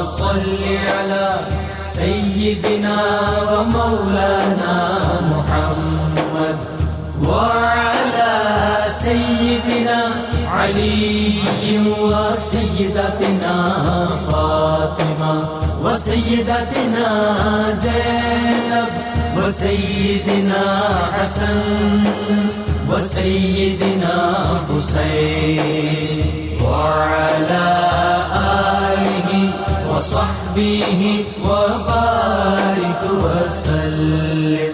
صل على سيدنا ومولانا محمد وعلى سيدنا علي وسيدتنا فاطمة وسيدتنا زينب وسيدنا حسن وسيدنا حسين وعلى آله وصحبه وبارك وسلم.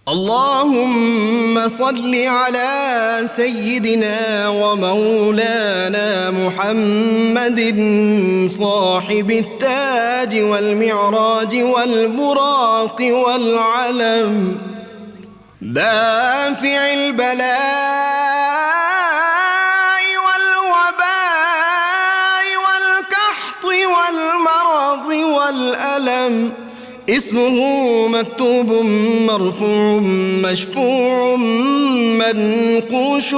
اللهم صل على سيدنا ومولانا محمد صاحب التاج والمعراج والبراق والعلم دافع البلاء والوباء والقحط والمرض والألم اسمه مكتوب مرفوع مشفوع منقوش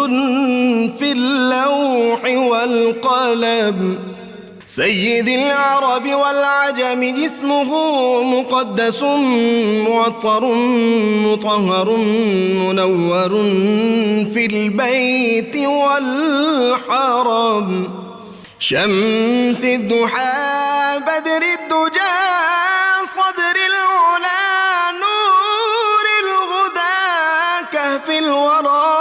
في اللوح والقلم سيد العرب والعجم اسمه مقدس معطر مطهر منور في البيت والحرم شمس الضحى بدر الدجى صدر العلا نور الهدى كهف الورى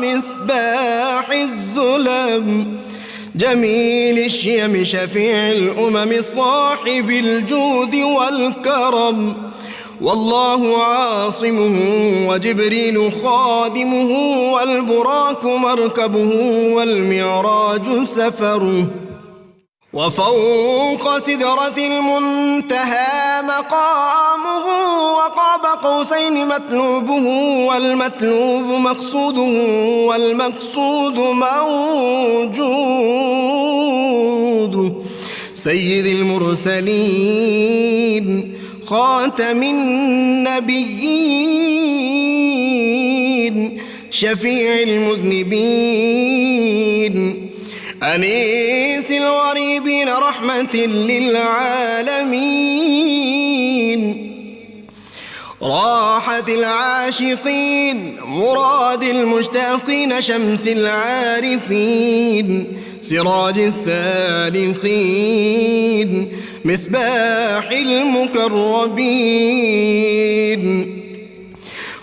مصباح الظلم جميل الشيم شفيع الأمم صاحب الجود والكرم والله عاصمه وجبريل خادمه والبراك مركبه والمعراج سفره وفوق سدرة المنتهى مقامه وقاب قوسين مطلوبه والمطلوب مقصوده والمقصود موجود سيد المرسلين خاتم النبيين شفيع المذنبين أنيس الغريبين رحمة للعالمين راحة العاشقين مراد المشتاقين شمس العارفين سراج السالكين مصباح المقربين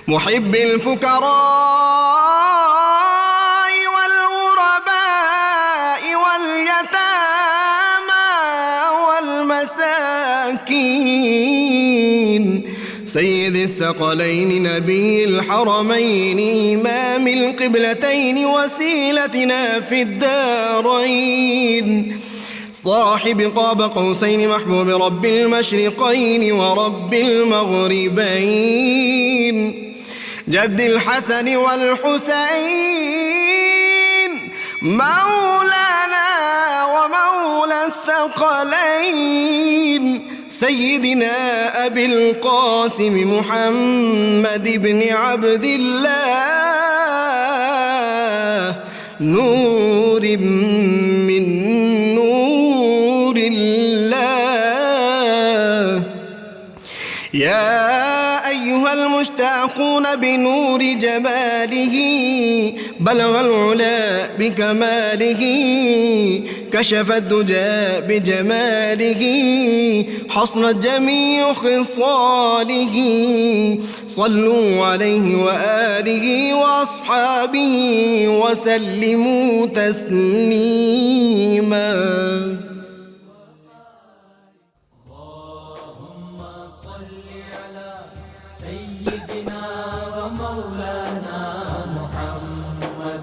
محب الفقراء سيد الثقلين نبي الحرمين إمام القبلتين وسيلتنا في الدارين صاحب قاب قوسين محبوب رب المشرقين ورب المغربين جد الحسن والحسين مولانا ومولى الثقلين سيدنا أبي القاسم محمد بن عبد الله نور من نور الله يا أيها المشتاقون بنور جماله بلغ العلا بكماله كشف الدجى بجماله حصنت جميع خصاله صلوا عليه وآله وأصحابه وسلموا تسليما. اللهم صل على سيدنا ومولانا محمد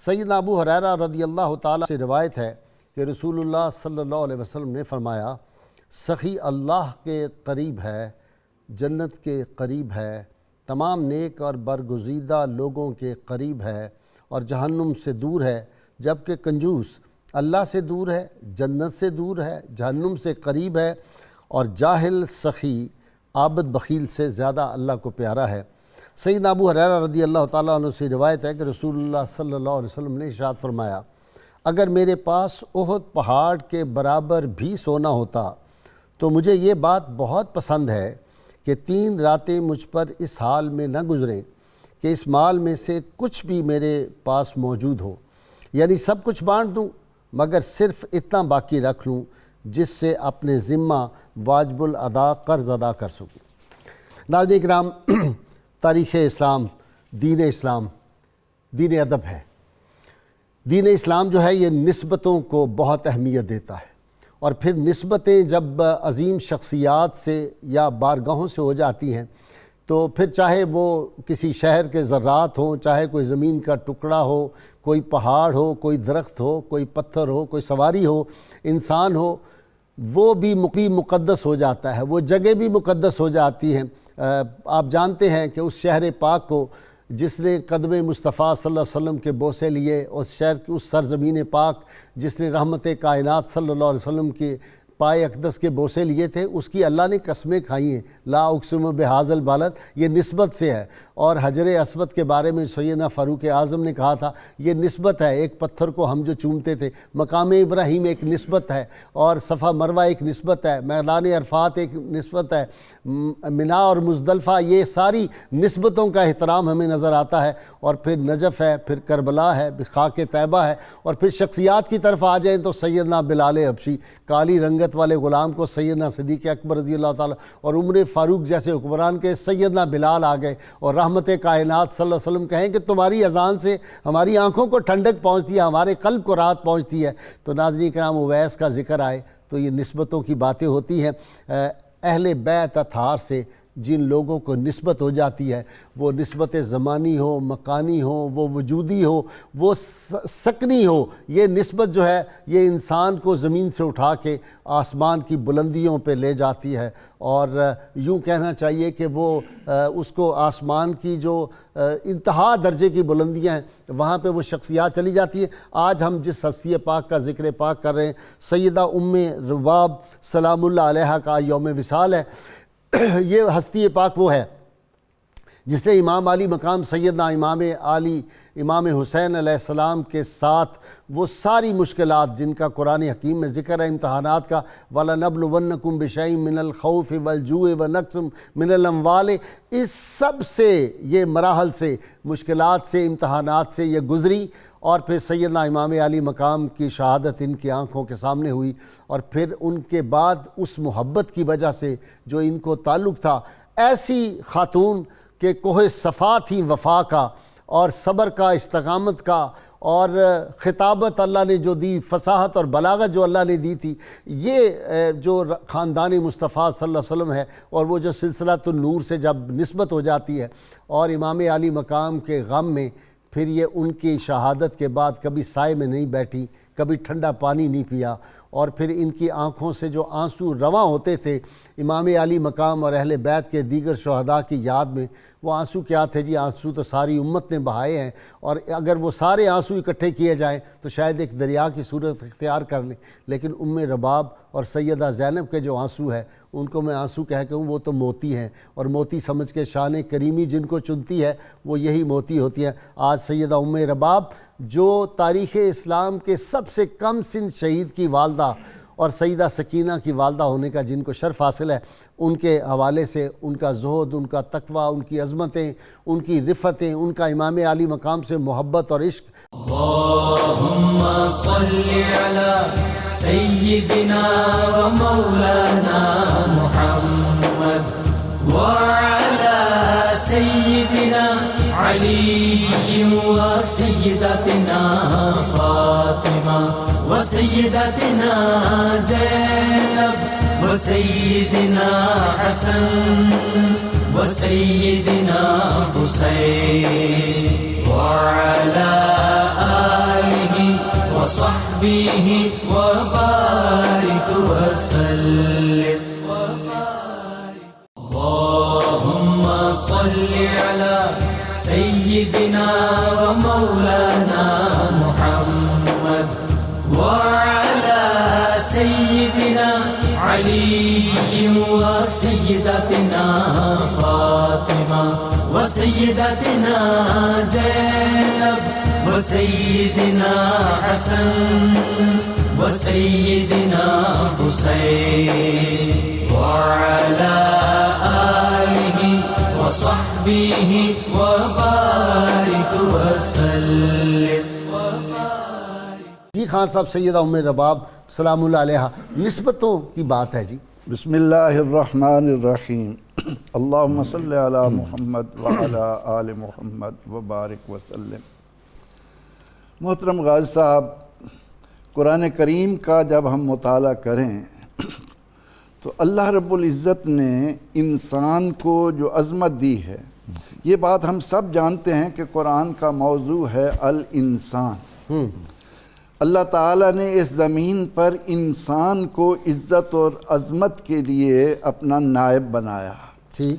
سیدنا ابو ہریرہ رضی اللہ تعالیٰ سے روایت ہے کہ رسول اللہ صلی اللہ علیہ وسلم نے فرمایا، سخی اللہ کے قریب ہے، جنت کے قریب ہے، تمام نیک اور برگزیدہ لوگوں کے قریب ہے اور جہنم سے دور ہے، جبکہ کنجوس اللہ سے دور ہے، جنت سے دور ہے، جہنم سے قریب ہے، اور جاہل سخی عابد بخیل سے زیادہ اللہ کو پیارا ہے۔ سیدنا ابو ہریرہ رضی اللہ تعالیٰ عنہ سے روایت ہے کہ رسول اللہ صلی اللہ علیہ وسلم نے ارشاد فرمایا، اگر میرے پاس احد پہاڑ کے برابر بھی سونا ہوتا تو مجھے یہ بات بہت پسند ہے کہ 3 راتیں مجھ پر اس حال میں نہ گزریں کہ اس مال میں سے کچھ بھی میرے پاس موجود ہو، یعنی سب کچھ بانٹ دوں مگر صرف اتنا باقی رکھ لوں جس سے اپنے ذمہ واجب الادا قرض ادا کر سکوں۔ ناظرین کرام، تاریخ اسلام، دین ادب ہے۔ دین اسلام جو ہے یہ نسبتوں کو بہت اہمیت دیتا ہے، اور پھر نسبتیں جب عظیم شخصیات سے یا بارگاہوں سے ہو جاتی ہیں تو پھر چاہے وہ کسی شہر کے ذرات ہوں، چاہے کوئی زمین کا ٹکڑا ہو، کوئی پہاڑ ہو، کوئی درخت ہو، کوئی پتھر ہو، کوئی سواری ہو، انسان ہو، وہ بھی مقدس ہو جاتا ہے، وہ جگہ بھی مقدس ہو جاتی ہیں۔ آپ جانتے ہیں کہ اس شہر پاک کو جس نے قدم مصطفیٰ صلی اللہ علیہ وسلم کے بوسے لیے، اس سرزمین پاک جس نے رحمت کائنات صلی اللہ علیہ وسلم کے پائے اقدس کے بوسے لیے تھے، اس کی اللہ نے قسمیں کھائی ہیں، لا اقسم بہذا البلد، یہ نسبت سے ہے۔ اور حجر اسود کے بارے میں سیدنا فاروق اعظم نے کہا تھا یہ نسبت ہے، ایک پتھر کو ہم جو چومتے تھے۔ مقام ابراہیم ایک نسبت ہے، اور صفا مروہ ایک نسبت ہے، میدان عرفات ایک نسبت ہے، منا اور مزدلفہ، یہ ساری نسبتوں کا احترام ہمیں نظر آتا ہے۔ اور پھر نجف ہے، پھر کربلا ہے، پھر خاک طیبہ ہے، اور پھر شخصیات کی طرف آ جائیں تو سیدنا بلال حبشی، کالی رنگت والے غلام کو سیدنا صدیق اکبر رضی اللہ تعالیٰ، اور عمر فاروق جیسے حکمران کے سیدنا بلال آ گئے، اور رحمت کائنات صلی اللہ علیہ وسلم کہیں کہ تمہاری اذان سے ہماری آنکھوں کو ٹھنڈک پہنچتی ہے، ہمارے قلب کو راحت پہنچتی ہے۔ تو ناظرین کرام، اویس کا ذکر آئے تو یہ نسبتوں کی باتیں ہوتی ہیں۔ اہل بیت اطہار سے جن لوگوں کو نسبت ہو جاتی ہے، وہ نسبت زمانی ہو، مکانی ہو، وہ وجودی ہو، وہ سکنی ہو، یہ نسبت جو ہے یہ انسان کو زمین سے اٹھا کے آسمان کی بلندیوں پہ لے جاتی ہے، اور یوں کہنا چاہیے کہ وہ اس کو آسمان کی جو انتہا درجے کی بلندیاں ہیں وہاں پہ وہ شخصیات چلی جاتی ہیں۔ آج ہم جس ہستی پاک کا ذکر پاک کر رہے ہیں، سیدہ ام رباب سلام اللہ علیہا کا یوم وصال ہے۔ یہ ہستی پاک وہ ہے جس نے امام علی مقام سیدنا امام حسین علیہ السلام کے ساتھ وہ ساری مشکلات جن کا قرآن حکیم میں ذکر ہے امتحانات کا، وَلَنَبْلُوَنَّكُمْ بِشَيْءٍ مِّنَ الْخَوْفِ وَالْجُوعِ وَنَقْصٍ مِّنَ الْأَمْوَالِ، اس سب سے، یہ مراحل سے، مشکلات سے، امتحانات سے یہ گزری، اور پھر سیدنا امام علی مقام کی شہادت ان کی آنکھوں کے سامنے ہوئی، اور پھر ان کے بعد اس محبت کی وجہ سے جو ان کو تعلق تھا، ایسی خاتون کہ کوہ صفا تھی وفا کا، اور صبر کا، استقامت کا، اور خطابت اللہ نے جو دی، فصاحت اور بلاغت جو اللہ نے دی تھی، یہ جو خاندان مصطفیٰ صلی اللہ علیہ وسلم ہے، اور وہ جو سلسلۃ النور سے جب نسبت ہو جاتی ہے، اور امام علی مقام کے غم میں پھر یہ ان کی شہادت کے بعد کبھی سائے میں نہیں بیٹھی، کبھی ٹھنڈا پانی نہیں پیا، اور پھر ان کی آنکھوں سے جو آنسو رواں ہوتے تھے امام علی مقام اور اہل بیت کے دیگر شہداء کی یاد میں، وہ آنسو کیا تھے جی؟ آنسو تو ساری امت نے بہائے ہیں، اور اگر وہ سارے آنسو اکٹھے کیے جائیں تو شاید ایک دریا کی صورت اختیار کر لیں، لیکن ام رباب اور سیدہ زینب کے جو آنسو ہے ان کو میں آنسو کہہ کے ہوں، وہ تو موتی ہیں، اور موتی سمجھ کے شان کریمی جن کو چنتی ہے وہ یہی موتی ہوتی ہیں۔ آج سیدہ ام رباب جو تاریخ اسلام کے سب سے کم سن شہید کی والدہ اور سیدہ سکینہ کی والدہ ہونے کا جن کو شرف حاصل ہے، ان کے حوالے سے ان کا زہد، ان کا تقوی، ان کی عظمتیں، ان کی رفتیں، ان کا امام علی مقام سے محبت اور عشق۔ اللہم صلی علی سیدنا و مولانا محمد وعلی سیدنا علی و سیدتنا فاطمہ و سیدتنا زینب و سیدنا حسن و سیدنا حسین وعلی وصحبه وبارك وسلم اللهم صل على سيدنا ومولانا محمد وعلى سيدنا علي وسيدتنا فاطمة وسيدتنا زينب وسيدنا حسن وسيدنا حسين وعلى آله وصحبه وبارك وسلم. جی خان صاحب، سیدہ ام رباب سلام اللہ علیہ، نسبتوں کی بات ہے جی. بسم اللہ الرحمن الرحیم. اللہم صلی علی محمد وعلی آل محمد وبارک وسلم. محترم غازی صاحب، قرآن کریم کا جب ہم مطالعہ کریں تو اللہ رب العزت نے انسان کو جو عظمت دی ہے، یہ بات ہم سب جانتے ہیں کہ قرآن کا موضوع ہے الانسان. اللہ تعالیٰ نے اس زمین پر انسان کو عزت اور عظمت کے لیے اپنا نائب بنایا. ٹھیک.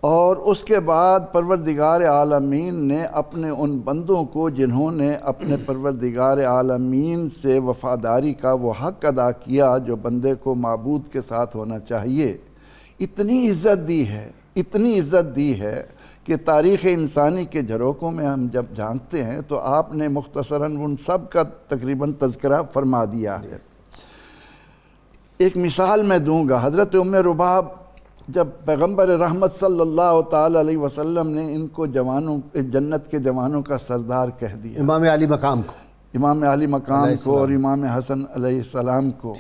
اور اس کے بعد پروردگار عالمین نے اپنے ان بندوں کو جنہوں نے اپنے پروردگار عالمین سے وفاداری کا وہ حق ادا کیا جو بندے کو معبود کے ساتھ ہونا چاہیے، اتنی عزت دی ہے کہ تاریخ انسانی کے جھروکوں میں ہم جب جھانکتے ہیں تو آپ نے مختصراً ان سب کا تقریباً تذکرہ فرما دیا ہے. ایک مثال میں دوں گا. حضرت ام رباب جب پیغمبر رحمت صلی اللہ تعالی علیہ وسلم نے ان کو جنت کے جوانوں کا سردار کہہ دیا، امام علی مقام کو اور امام حسن علیہ السلام کو،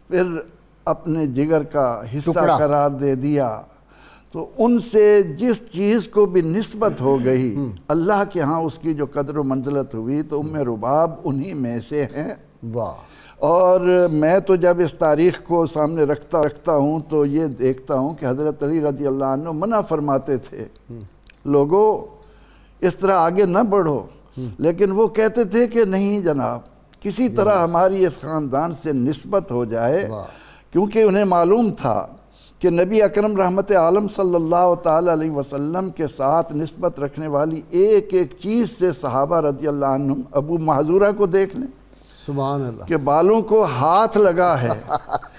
پھر اپنے جگر کا حصہ قرار دے دیا، تو ان سے جس چیز کو بھی نسبت ہو گئی اللہ کے ہاں اس کی جو قدر و منزلت ہوئی، تو ام رباب انہی میں سے ہیں. واہ. اور میں تو جب اس تاریخ کو سامنے رکھتا ہوں تو یہ دیکھتا ہوں کہ حضرت علی رضی اللہ عنہ منع فرماتے تھے، لوگو اس طرح آگے نہ بڑھو، لیکن وہ کہتے تھے کہ نہیں جناب، کسی طرح ہماری اس خاندان سے نسبت ہو جائے، کیونکہ انہیں معلوم تھا کہ نبی اکرم رحمت عالم صلی اللہ تعالی علیہ وسلم کے ساتھ نسبت رکھنے والی ایک ایک چیز سے صحابہ رضی اللہ عنہم، ابو محذورہ کو دیکھ لیں، سبحان اللہ، کہ بالوں کو ہاتھ لگا ہے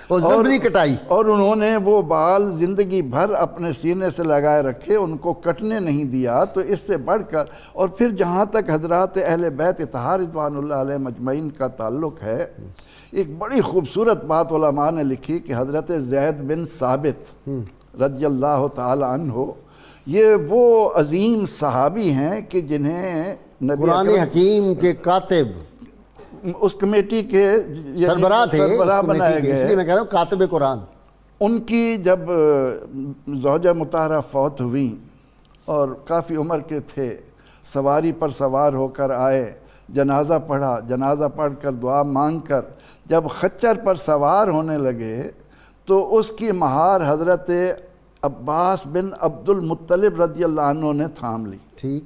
زبری کٹائی، اور انہوں نے وہ بال زندگی بھر اپنے سینے سے لگائے رکھے، ان کو کٹنے نہیں دیا. تو اس سے بڑھ کر، اور پھر جہاں تک حضرات اہل بیت اطہار رضوان اللہ علیہ مجمعین کا تعلق ہے، ایک بڑی خوبصورت بات علماء نے لکھی کہ حضرت زید بن ثابت رضی اللہ تعالی عنہ یہ وہ عظیم صحابی ہیں کہ جنہیں قرآن حکیم کے کاتب، اس کمیٹی کے سربراہ تھے، بنائے گئے، اس لیے میں کہہ رہا ہوں کاتب قرآن. ان کی جب زوجہ مطہرہ فوت ہوئیں اور کافی عمر کے تھے، سواری پر سوار ہو کر آئے، جنازہ پڑھا، جنازہ پڑھ کر دعا مانگ کر جب خچر پر سوار ہونے لگے تو اس کی مہار حضرت عباس بن عبد المطلب رضی اللہ عنہ نے تھام لی. ٹھیک.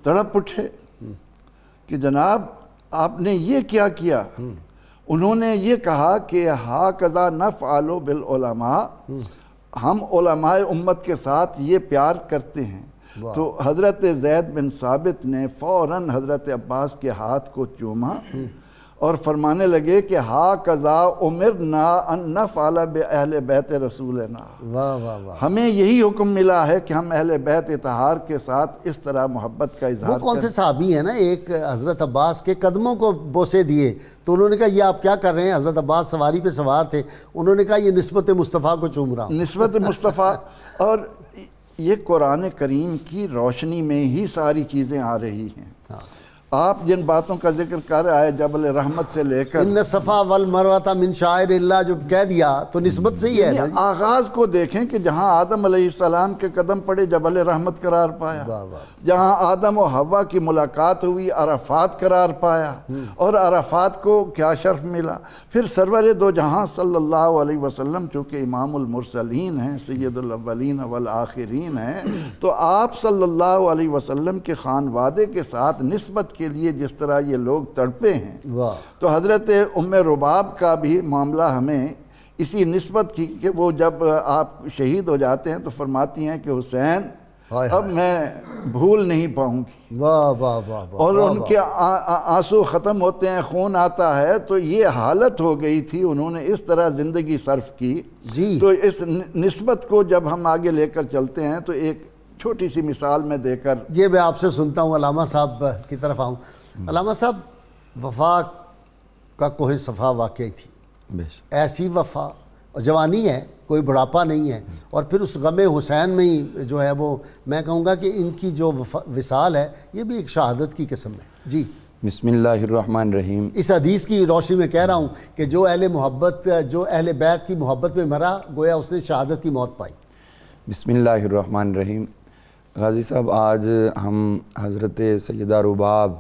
تڑپ اٹھے کہ جناب آپ نے یہ کیا کیا؟ انہوں نے یہ کہا کہ ہاکذا نفعل بالعلماء، ہم علماء امت کے ساتھ یہ پیار کرتے ہیں. تو حضرت زید بن ثابت نے فوراً حضرت عباس کے ہاتھ کو چوما اور فرمانے لگے کہ ہاکذا امرنا ان نفعل باہل بیت رسولنا، ہمیں یہی حکم ملا ہے کہ ہم اہل بیت اطہار کے ساتھ اس طرح محبت کا اظہار کریں. وہ کون سے صحابی ہیں نا، ایک حضرت عباس کے قدموں کو بوسے دیے تو انہوں نے کہا یہ آپ کیا کر رہے ہیں؟ حضرت عباس سواری پہ سوار تھے، انہوں نے کہا یہ نسبت مصطفیٰ کو چوم رہا ہوں. نسبت مصطفیٰ. اور یہ قرآن کریم کی روشنی میں ہی ساری چیزیں آ رہی ہیں. آپ جن باتوں کا ذکر کر رہے ہیں جبل رحمت سے لے کر ان صفا والمروہ من شعائر اللہ جو کہہ دیا تو نسبت سے ہی ہے. آغاز کو دیکھیں کہ جہاں آدم علیہ السلام کے قدم پڑے جبل رحمت قرار پایا، جہاں آدم و حوا کی ملاقات ہوئی عرفات قرار پایا، اور عرفات کو کیا شرف ملا. پھر سرور دو جہاں صلی اللہ علیہ وسلم چونکہ امام المرسلین ہیں، سید الاولین والآخرین ہیں، تو آپ صلی اللہ علیہ وسلم کے خانوادے کے ساتھ نسبت کے کے لیے جس طرح یہ لوگ تڑپے ہیں. واہ. تو حضرت ام رباب کا بھی معاملہ ہمیں اسی نسبت کی کہ وہ جب آپ شہید ہو جاتے ہیں تو فرماتی ہیں کہ حسین اب میں بھول نہیں پاؤں گی. واہ واہ واہ. اور ان کے آنسو ختم ہوتے ہیں, خون آتا ہے. تو یہ حالت ہو گئی تھی, انہوں نے اس طرح زندگی صرف کی. جی. تو اس نسبت کو جب ہم آگے لے کر چلتے ہیں تو ایک چھوٹی سی مثال میں دے کر یہ میں آپ سے سنتا ہوں. علامہ صاحب کی طرف آؤں. علامہ صاحب, وفا کا کوہ صفا واقعی تھی, ایسی وفا, جوانی ہے, کوئی بڑھاپا نہیں ہے, اور پھر اس غم حسین میں ہی جو ہے وہ میں کہوں گا کہ ان کی جو وصال ہے یہ بھی ایک شہادت کی قسم ہے. جی بسم اللہ الرحمن الرحیم. اس حدیث کی روشنی میں کہہ رہا ہوں کہ جو اہل محبت, جو اہل بیت کی محبت میں مرا, گویا اس نے شہادت کی موت پائی. بسم اللہ الرحمن الرحیم. غازی صاحب, آج ہم حضرت سیدہ رباب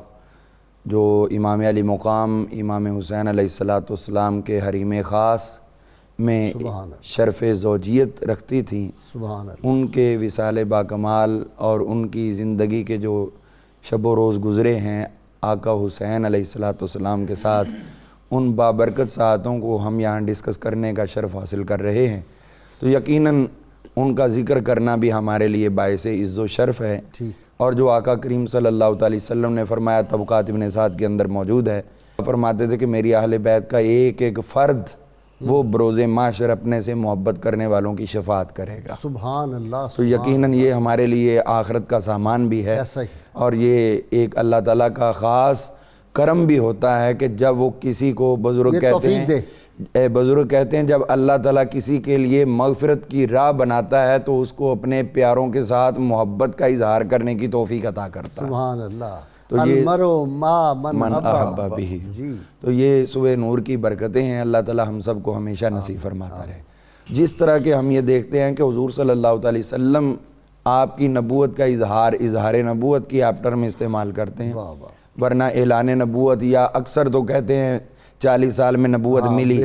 جو امام علی مقام امام حسین علیہ السلام کے حریم خاص میں شرف زوجیت رکھتی تھیں, سبحان اللہ, ان کے وصال باکمال اور ان کی زندگی کے جو شب و روز گزرے ہیں آقا حسین علیہ السلام کے ساتھ, ان بابرکت ساعتوں کو ہم یہاں ڈسکس کرنے کا شرف حاصل کر رہے ہیں. تو یقیناً ان کا ذکر کرنا بھی ہمارے لیے باعث عز و شرف ہے. اور جو آقا کریم صلی اللہ علیہ وسلم نے فرمایا طبقات ابن سعد کے اندر موجود ہے, فرماتے تھے کہ میری اہل بیت کا ایک ایک فرد وہ بروز محشر اپنے سے محبت کرنے والوں کی شفاعت کرے گا. سبحان اللہ. تو یقیناً یہ ہمارے لیے آخرت کا سامان بھی ہے, اور یہ ایک اللہ تعالیٰ کا خاص کرم بھی ہوتا ہے کہ جب وہ کسی کو بزرگ کہتے ہیں جب اللہ تعالیٰ کسی کے لیے مغفرت کی راہ بناتا ہے تو اس کو اپنے پیاروں کے ساتھ محبت کا اظہار کرنے کی توفیق عطا کرتا ہے. سبحان اللہ. تو من احبہ بھی. تو یہ صبح نور کی برکتیں ہیں, اللہ تعالیٰ ہم سب کو ہمیشہ نصیب فرماتا رہے. جس طرح کہ ہم یہ دیکھتے ہیں کہ حضور صلی اللہ علیہ وسلم آپ کی نبوت کا اظہار نبوت کی آپ ٹرم استعمال کرتے ہیں, ورنہ اعلان نبوت یا اکثر تو کہتے ہیں 40 سال میں نبوت ملی.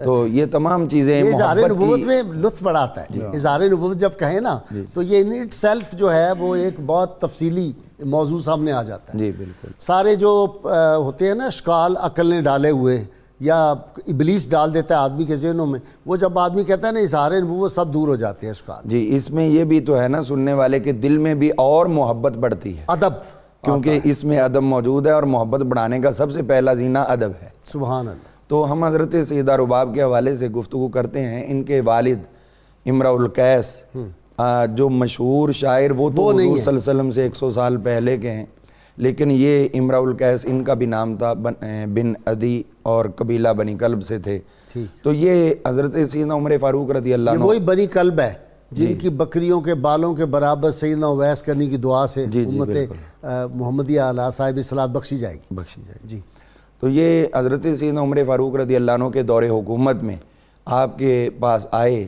تو یہ تمام چیزیں اظہار نبوت میں لطف بڑا آتا ہے. اظہار نبوت جب کہیں نا تو یہ ان اٹ سیلف جو ہے وہ ایک بہت تفصیلی موضوع سامنے آ جاتا ہے. جی بالکل. سارے جو ہوتے ہیں نا اشکال عقل نے ڈالے ہوئے یا ابلیس ڈال دیتا ہے آدمی کے ذہنوں میں, وہ جب آدمی کہتا ہے نا اظہار نبوت, سب دور ہو جاتے ہیں اشکال. جی اس میں یہ بھی تو ہے نا سننے والے کے دل میں بھی اور محبت بڑھتی ہے, ادب, کیونکہ اس میں ادب موجود ہے, اور محبت بڑھانے کا سب سے پہلا زینہ ادب ہے. سبحان اللہ. تو ہم حضرت سیدہ رباب کے حوالے سے گفتگو کرتے ہیں. ان کے والد امرؤ القیس جو مشہور شاعر, وہ تو حضور صلی اللہ علیہ وسلم سے 100 سال پہلے کے ہیں, لیکن یہ امرؤ القیس ان کا بھی نام تھا, بن عدی, اور قبیلہ بنی کلب سے تھے. تو یہ حضرت سیدنا عمر فاروق رضی اللہ عنہ, وہی بنی کلب ہے جن کی بکریوں کے بالوں کے برابر سیدنا اویس کرنے کی دعا سے امت محمدیہ علیہ صاحب صلاۃ بخشی جائے گی. جی. تو یہ حضرت سیدنا عمر فاروق رضی اللہ عنہ کے دور حکومت میں آپ کے پاس آئے,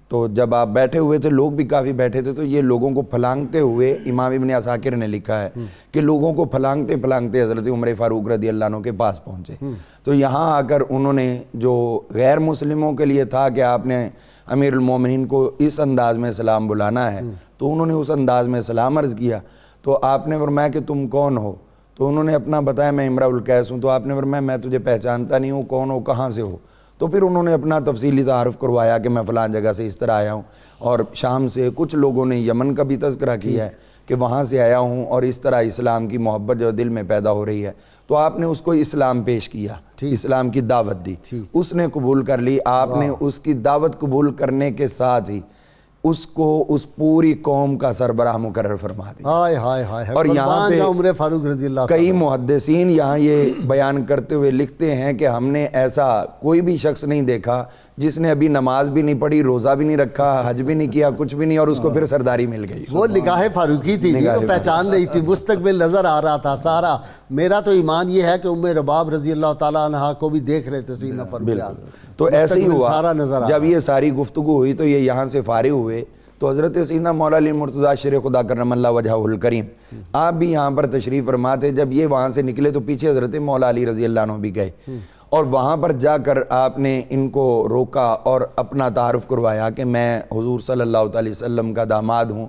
تو جب آپ بیٹھے ہوئے تھے, لوگ بھی کافی بیٹھے تھے, تو یہ لوگوں کو پھلانگتے ہوئے, امام ابن عساکر نے لکھا ہے کہ لوگوں کو پھلانگتے پھلانگتے حضرت عمر فاروق رضی اللہ عنہ کے پاس پہنچے. تو یہاں آ کر انہوں نے, جو غیر مسلموں کے لیے تھا کہ آپ نے امیر المومنین کو اس انداز میں سلام بلانا ہے, تو انہوں نے اس انداز میں سلام عرض کیا. تو آپ نے فرمایا کہ تم کون ہو؟ تو انہوں نے اپنا بتایا میں امرؤ القیس ہوں. تو آپ نے فرمایا میں تجھے پہچانتا نہیں ہوں, کون ہو, کہاں سے ہو؟ تو پھر انہوں نے اپنا تفصیلی تعارف کروایا کہ میں فلاں جگہ سے اس طرح آیا ہوں, اور شام سے, کچھ لوگوں نے یمن کا بھی تذکرہ کیا ہے کہ وہاں سے آیا ہوں, اور اس طرح اسلام کی محبت جو دل میں پیدا ہو رہی ہے. تو آپ نے اس کو اسلام پیش کیا, اسلام کی دعوت دی, اس نے قبول کر لی. آپ نے اس کی دعوت قبول کرنے کے ساتھ ہی اس کو اس پوری قوم کا سربراہ مقرر فرما دیا. اور یہاں پہ عمر فاروق رضی اللہ کئی محدثین یہاں یہ بیان کرتے ہوئے لکھتے ہیں کہ ہم نے ایسا کوئی بھی شخص نہیں دیکھا جس نے ابھی نماز بھی نہیں پڑھی, روزہ بھی نہیں رکھا, حج بھی نہیں کیا, کچھ بھی نہیں, اور اس کو پھر سرداری مل گئی. وہ نگاہ فاروقی تھی, وہ پہچان رہی تھی, مستقبل نظر آ رہا تھا سارا. میرا تو ایمان یہ ہے کہ ام رباب رضی اللہ تعالیٰ عنہ کو بھی دیکھ رہے تھے نفر. تو ایسے ہی ہوا, جب یہ ساری گفتگو ہوئی تو یہ یہاں سے فارغ ہوئے, تو حضرت سیدنا مولا علی مرتضیٰ شیر خدا کرم اللہ وجہہ الکریم آپ بھی یہاں پر تشریف فرما تھے. جب یہ وہاں سے نکلے تو پیچھے حضرت مولا علی رضی اللہ عنہ بھی گئے, اور وہاں پر جا کر آپ نے ان کو روکا اور اپنا تعارف کروایا کہ میں حضور صلی اللہ علیہ وسلم کا داماد ہوں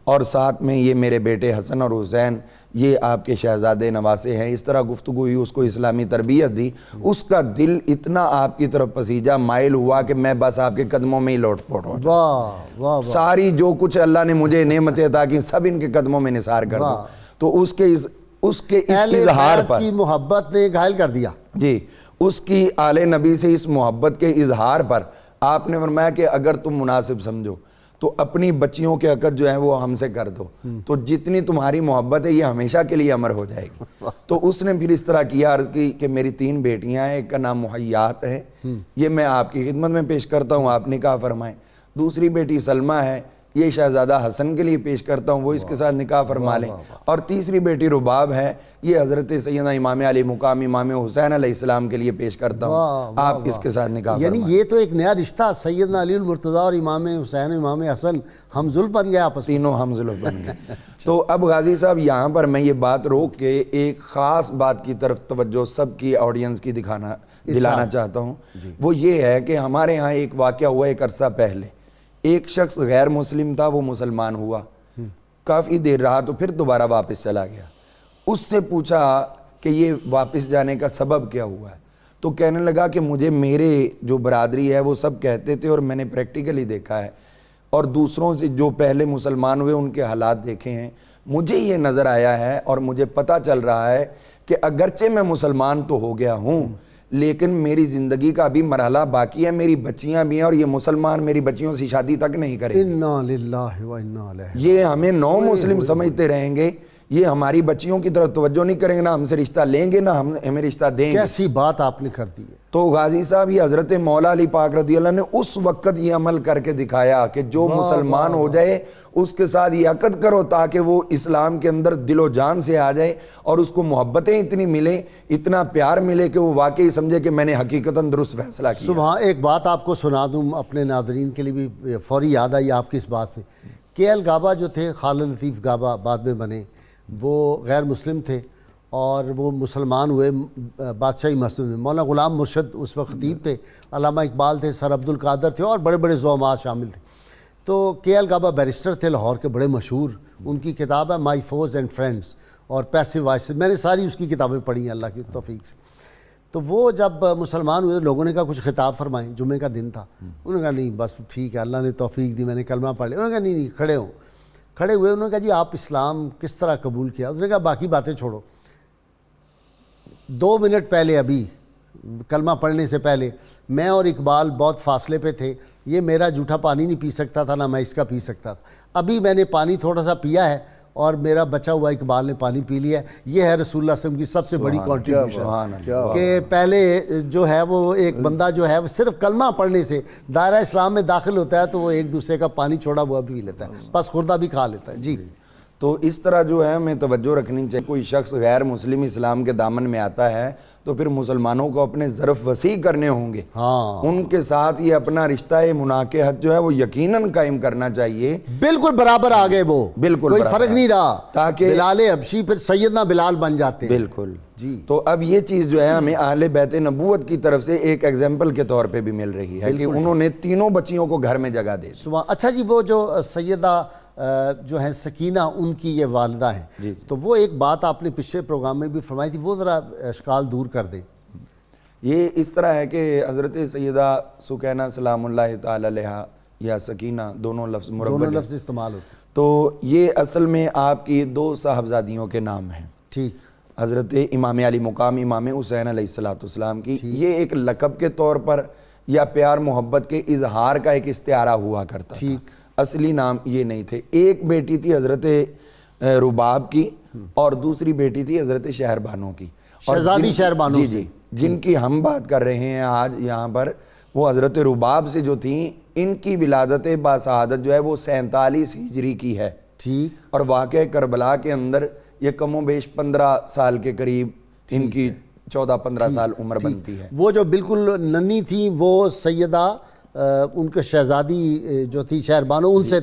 اور ساتھ میں یہ میرے بیٹے حسن اور حسین یہ آپ کے شہزادے نواسے ہیں. اس طرح گفتگو ہوئی, اس کو اسلامی تربیت دی. اس کا دل اتنا آپ کی طرف پسیجا مائل ہوا کہ میں بس آپ کے قدموں میں ہی لوٹ پوٹ ہو جاؤں. واہ واہ واہ. ساری جو کچھ اللہ نے مجھے نعمتیں عطا کی سب ان کے قدموں میں نثار کر دوں. تو اس کے اس اظہار پر کی محبت نے گھائل کر دیا. جی, اس کی آل نبی سے اس محبت کے اظہار پر آپ نے فرمایا کہ اگر تم مناسب سمجھو تو اپنی بچیوں کے عقد جو ہیں وہ ہم سے کر دو, تو جتنی تمہاری محبت ہے یہ ہمیشہ کے لیے امر ہو جائے گی. تو اس نے پھر اس طرح کیا, عرض کی کہ میری 3 بیٹیاں ہیں, ایک کا نام محیات ہے, یہ میں آپ کی خدمت میں پیش کرتا ہوں, آپ نکاح فرمائیں. دوسری بیٹی سلمہ ہے, یہ شہزادہ حسن کے لیے پیش کرتا ہوں, وہ اس کے ساتھ نکاح فرما لیں. اور تیسری بیٹی رباب ہے, یہ حضرت سیدنا امام علی مقام امام حسین علیہ السلام کے لیے پیش کرتا ہوں, آپ اس کے ساتھ نکاح فرمائیں. یعنی یہ تو ایک نیا رشتہ سیدنا علی المرتضیٰ اور امام حسین امام حسن ہم زلف بن گیا آپس میں. تینوں ہم زلف بن گئے. تو اب غازی صاحب یہاں پر میں یہ بات روک کے ایک خاص بات کی طرف توجہ سب کی آڈینس کی دلانا چاہتا ہوں. وہ یہ ہے کہ ہمارے ہاں ایک واقعہ ہوا ایک عرصہ پہلے. ایک شخص غیر مسلم تھا, وہ مسلمان ہوا, کافی دیر رہا تو پھر دوبارہ واپس چلا گیا. اس سے پوچھا کہ یہ واپس جانے کا سبب کیا ہوا ہے, تو کہنے لگا کہ مجھے میرے جو برادری ہے وہ سب کہتے تھے اور میں نے پریکٹیکلی دیکھا ہے اور دوسروں سے جو پہلے مسلمان ہوئے ان کے حالات دیکھے ہیں, مجھے یہ نظر آیا ہے اور مجھے پتہ چل رہا ہے کہ اگرچہ میں مسلمان تو ہو گیا ہوں لیکن میری زندگی کا ابھی مرحلہ باقی ہے, میری بچیاں بھی ہیں اور یہ مسلمان میری بچیوں سے شادی تک نہیں کریں گے. انا للہ و انا الیہ. یہ ہمیں نو مسلم سمجھتے رہیں گے, یہ ہماری بچیوں کی طرف توجہ نہیں کریں گے, نہ ہم سے رشتہ لیں گے نہ ہمیں رشتہ دیں گے. کیسی بات آپ نے کر دی ہے. تو غازی صاحب یہ حضرت مولا علی پاک رضی اللہ نے اس وقت یہ عمل کر کے دکھایا کہ جو مسلمان ہو جائے اس کے ساتھ یہ عقد کرو تاکہ وہ اسلام کے اندر دل و جان سے آ جائے اور اس کو محبتیں اتنی ملیں, اتنا پیار ملے کہ وہ واقعی سمجھے کہ میں نے حقیقتاً درست فیصلہ کیا. سبحان. ایک بات آپ کو سنا دوں, اپنے ناظرین کے لیے بھی فوری یاد آئی آپ کی اس بات سے. کے ایل گابا جو تھے, خالد لطیف گابا بعد میں بنے, وہ غیر مسلم تھے اور وہ مسلمان ہوئے بادشاہی مسجد میں. مولانا غلام مرشد اس وقت خطیب تھے, علامہ اقبال تھے, سر عبد القادر تھے اور بڑے بڑے زعماء شامل تھے. تو کے ایل گابا بیرسٹر تھے لاہور کے, بڑے مشہور. ان کی کتاب ہے مائی فوز اینڈ فرینڈس اور پیسو وائس, میں نے ساری اس کی کتابیں پڑھی ہیں اللہ کی توفیق سے. تو وہ جب مسلمان ہوئے لوگوں نے کہا کچھ خطاب فرمائیں, جمعے کا دن تھا. انہوں نے کہا نہیں بس ٹھیک ہے, اللہ نے توفیق دی, میں نے کلمہ پڑھ لیا. انہوں نے کہا نہیں کھڑے ہوں. کھڑے ہوئے, انہوں نے کہا جی آپ اسلام کس طرح قبول کیا؟ اس نے کہا باقی باتیں چھوڑو, 2 منٹ پہلے ابھی کلمہ پڑھنے سے پہلے میں اور اقبال بہت فاصلے پہ تھے, یہ میرا جھوٹا پانی نہیں پی سکتا تھا نہ میں اس کا پی سکتا تھا. ابھی میں نے پانی تھوڑا سا پیا ہے اور میرا بچا ہوا اقبال نے پانی پی لیا ہے. یہ ہے رسول اللہ صلی اللہ علیہ وسلم کی سب سے بڑی کنٹریبیوشن کہ پہلے جو ہے وہ ایک بندہ جو ہے وہ صرف کلمہ پڑھنے سے دائرہ اسلام میں داخل ہوتا ہے تو وہ ایک دوسرے کا پانی چھوڑا ہوا بھی لیتا ہے, بس خوردہ بھی کھا لیتا ہے. جی. تو اس طرح جو ہے ہمیں توجہ رکھنی چاہیے. کوئی شخص غیر مسلم اسلام کے دامن میں آتا ہے تو پھر مسلمانوں کو اپنے ظرف وسیع کرنے ہوں گے, ان کے ساتھ یہ اپنا رشتہ مناکحت جو ہے وہ یقیناً قائم کرنا چاہیے. بالکل برابر آ گئے وہ, بالکل کوئی فرق نہیں رہا, تاکہ بلال حبشی پھر سیدنا بلال بن جاتے ہیں. بالکل. جی. تو اب یہ چیز جو ہے ہمیں اہل بیت نبوت کی طرف سے ایک ایگزامپل کے طور پہ بھی مل رہی ہے کہ انہوں نے تینوں بچیوں کو گھر میں جگہ دے دی. اچھا جی, وہ جو سیدہ جو ہیں سکینہ ان کی یہ والدہ ہیں, تو وہ ایک بات آپ نے پچھلے پروگرام میں بھی فرمائی تھی, وہ ذرا اشکال دور کر دیں. یہ اس طرح ہے کہ حضرت سیدہ سکینہ سلام اللہ تعالی علیہا یا سکینہ دونوں لفظ لفظ استعمال ہوتے ہیں. تو یہ اصل میں آپ کی 2 صاحبزادیوں کے نام ہیں. ٹھیک. حضرت امام علی مقام امام حسین علیہ السلام کی. یہ ایک لقب کے طور پر یا پیار محبت کے اظہار کا ایک استعارہ ہوا کرتا تھا, اصلی نام یہ نہیں تھے. ایک بیٹی تھی حضرت رباب کی اور دوسری بیٹی تھی حضرت شہر بانو کی, شہزادی شہر بانو. جی جی, جن کی ہم بات کر رہے ہیں آج یہاں پر, وہ حضرت رباب سے جو تھیں ان کی ولادت باسعادت جو ہے وہ 47 ہجری کی ہے. ٹھیک. اور واقعہ کربلا کے اندر یہ کم و بیش 15 سال کے قریب ان کی 14-15 سال عمر بنتی ہے. وہ جو بالکل ننھی تھی وہ سیدہ ان کے شہزادی جو تھی شہر بانو ان سے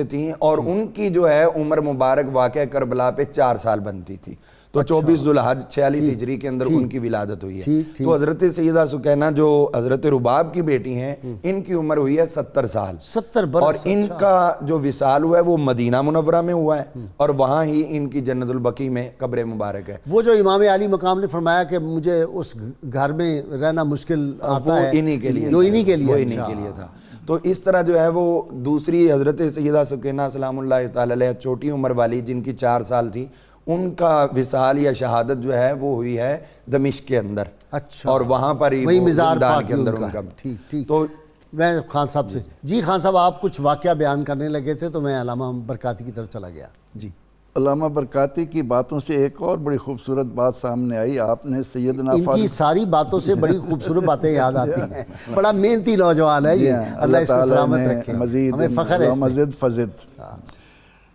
تھیں, اور ان کی جو ہے عمر مبارک واقعہ کربلا پہ 4 سال بنتی تھی. تو 24 ذوالحج 46 ہجری کے اندر ان کی ولادت ہوئی ہے. تو حضرت سیدہ سکینہ جو حضرت رباب کی بیٹی ہیں ان کی عمر ہوئی ہے 70 سال. 70 برس. اور ان کا جو وصال ہوا ہے وہ مدینہ منورہ میں ہوا ہے اور وہاں ہی ان کی جنت البقیع میں قبر مبارک ہے. وہ جو امام علی مقام نے فرمایا کہ مجھے اس گھر میں رہنا مشکل آتا ہے، انہی کے لیے جو انہی کے لیے تھا. تو اس طرح جو ہے وہ دوسری حضرت سیدہ سکینہ سلام اللہ تعالی علیہ چھوٹی عمر والی جن کی 4 سال تھی، ان کا وصال یا شہادت جو ہے وہ ہوئی ہے دمشق کے اندر. اچھا. اور وہاں پر ہی وہی مزار زندان پاک کے اندر ان کا. ٹھیک. تو میں خان صاحب سے، جی خان صاحب آپ کچھ واقعہ بیان کرنے لگے تھے تو میں علامہ برکاتی کی طرف چلا گیا. جی علامہ برکاتی کی باتوں سے ایک اور بڑی خوبصورت بات سامنے آئی. آپ نے سیدنا ان کی ساری باتوں سے بڑی خوبصورت باتیں یاد آتی ہیں. بڑا محنتی نوجوان ہے یہ، اللہ اس کو سلامت رکھے، ہمیں فخر ہے. مزید فزد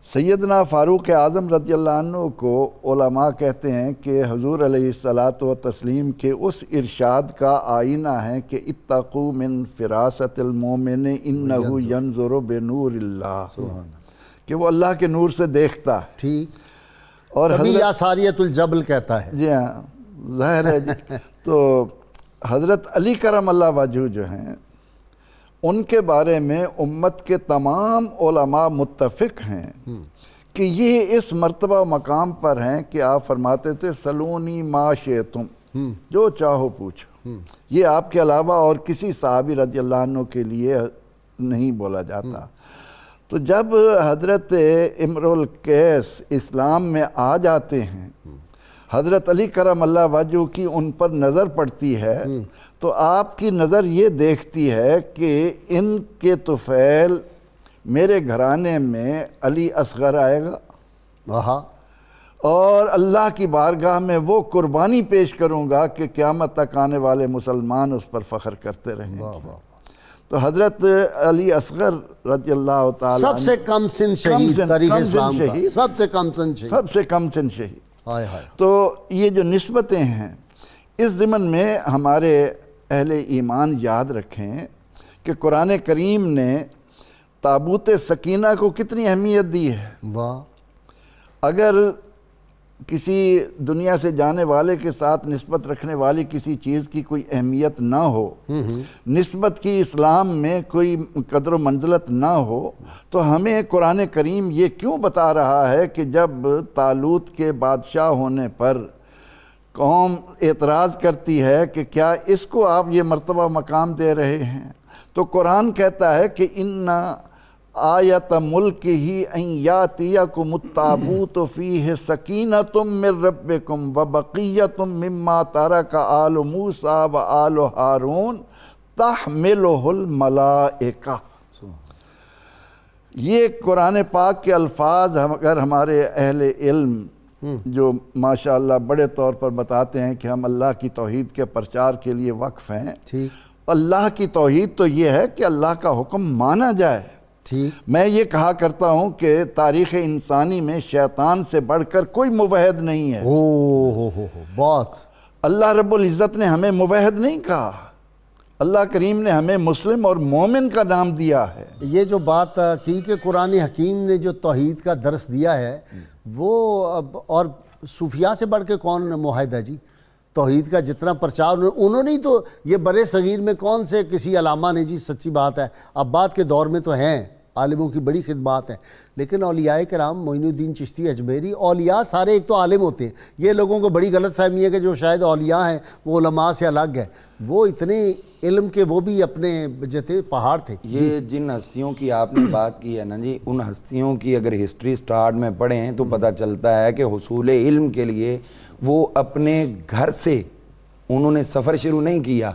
سیدنا فاروق اعظم رضی اللہ عنہ کو علماء کہتے ہیں کہ حضور علیہ الصلاۃ والتسلیم کے اس ارشاد کا آئینہ ہے کہ اتقوا من فراست المومن انہ ینظر بنور اللہ، کہ وہ اللہ کے نور سے دیکھتا ہے. ٹھیک. اور یا ساریت الجبل کہتا ہے. جی ہاں ظاہر ہے جی. تو حضرت علی کرم اللہ وجہ جو ہیں ان کے بارے میں امت کے تمام علماء متفق ہیں کہ یہ اس مرتبہ مقام پر ہیں کہ آپ فرماتے تھے سلونی ما شئتم، جو چاہو پوچھو. یہ آپ کے علاوہ اور کسی صحابی رضی اللہ عنہ کے لیے نہیں بولا جاتا. تو جب حضرت امرؤ القیس اسلام میں آ جاتے ہیں، حضرت علی کرم اللہ وجہ کی ان پر نظر پڑتی ہے تو آپ کی نظر یہ دیکھتی ہے کہ ان کے طفیل میرے گھرانے میں علی اصغر آئے گا اور اللہ کی بارگاہ میں وہ قربانی پیش کروں گا کہ قیامت تک آنے والے مسلمان اس پر فخر کرتے رہیں گے. تو حضرت علی اصغر رضی اللہ تعالی سب سے کم سن شہید تاریخ اسلام کا، سب سے کم سن شہید، سب سے کم سن شہید. تو یہ جو نسبتیں ہیں اس ضمن میں ہمارے اہل ایمان یاد رکھیں کہ قرآن کریم نے تابوت سکینہ کو کتنی اہمیت دی ہے. واہ. اگر کسی دنیا سے جانے والے کے ساتھ نسبت رکھنے والی کسی چیز کی کوئی اہمیت نہ ہو، نسبت کی اسلام میں کوئی قدر و منزلت نہ ہو، تو ہمیں قرآن کریم یہ کیوں بتا رہا ہے کہ جب طالوت کے بادشاہ ہونے پر قوم اعتراض کرتی ہے کہ کیا اس کو آپ یہ مرتبہ مقام دے رہے ہیں، تو قرآن کہتا ہے کہ اِنَّا آیت ملک ہی ان یاتیکم التابوت فیہ سکینۃ من ربکم وبقیۃ مما ترک آل موسیٰ و آل ہارون تحملہ الملائکہ. یہ قرآن پاک کے الفاظ اگر ہمارے اہل علم جو ماشاءاللہ بڑے طور پر بتاتے ہیں کہ ہم اللہ کی توحید کے پرچار کے لیے وقف ہیں، اللہ کی توحید تو یہ ہے کہ اللہ کا حکم مانا جائے. میں یہ کہا کرتا ہوں کہ تاریخ انسانی میں شیطان سے بڑھ کر کوئی موحد نہیں ہے. بہت. اللہ رب العزت نے ہمیں موحد نہیں کہا، اللہ کریم نے ہمیں مسلم اور مومن کا نام دیا ہے. یہ جو بات کی کہ قرآن حکیم نے جو توحید کا درس دیا ہے وہ اور صوفیاء سے بڑھ کے کون موحد ہے جی؟ توحید کا جتنا پرچار انہوں نے تو یہ برے صغیر میں کون سے کسی علامہ نے جی، سچی بات ہے اب بعد کے دور میں تو ہیں عالموں کی بڑی خدمات ہیں، لیکن اولیاء کرام معین الدین چشتی اجمیری اولیاء سارے ایک تو عالم ہوتے ہیں. یہ لوگوں کو بڑی غلط فہمی ہے کہ جو شاید اولیاء ہیں وہ علماء سے الگ ہے، وہ اتنے علم کے وہ بھی اپنے جیسے پہاڑ تھے. یہ جن ہستیوں کی آپ نے بات کی ہے نا جی، ان ہستیوں کی اگر ہسٹری سٹارٹ میں پڑھیں تو پتہ چلتا ہے کہ حصول علم کے لیے وہ اپنے گھر سے انہوں نے سفر شروع نہیں کیا